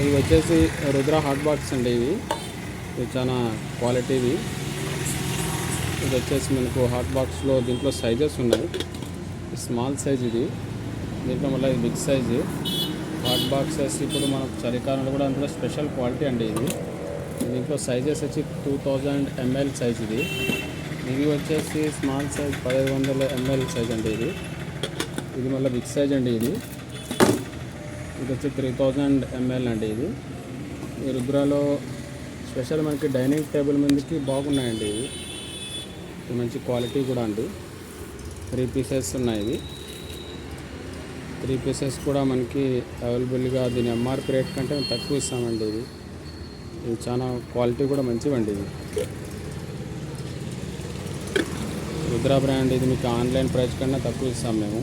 ఇవి వచ్చేసి Rudra hot box అండి. ఇవి చాలా క్వాలిటీవి. ఇది వచ్చేసి మనకు హాట్ బాక్స్లో దీంట్లో సైజెస్ ఉన్నాయి. స్మాల్ సైజ్ ఇది, దీంట్లో మళ్ళీ ఇది బిగ్ సైజు హాట్ బాక్సెస్. ఇప్పుడు మనకు చలికాలంలో కూడా అందులో స్పెషల్ క్వాలిటీ అండి ఇది. దీంట్లో సైజెస్ వచ్చి 2000 ml సైజ్ ఇది. ఇది వచ్చేసి స్మాల్ సైజ్ 1500 ml సైజ్ అండి ఇది. ఇది మళ్ళీ బిగ్ సైజ్ అండి. ఇది వచ్చి 3000 ml అండి. ఇది ఈ రుద్రాలో స్పెషల్ మనకి డైనింగ్ టేబుల్ మీదకి బాగున్నాయండి. ఇది మంచి క్వాలిటీ కూడా అండి. 3 పీసెస్ ఉన్నాయి. ఇవి 3 పీసెస్ కూడా మనకి అవైలబుల్గా దీని ఎంఆర్పి రేట్ కంటే తక్కువ ఇస్తామండి. ఇది చాలా క్వాలిటీ కూడా మంచివండి. ఇది రుద్ర బ్రాండ్. ఇది మీకు ఆన్లైన్ ప్రైస్ కన్నా తక్కువ ఇస్తాం మేము.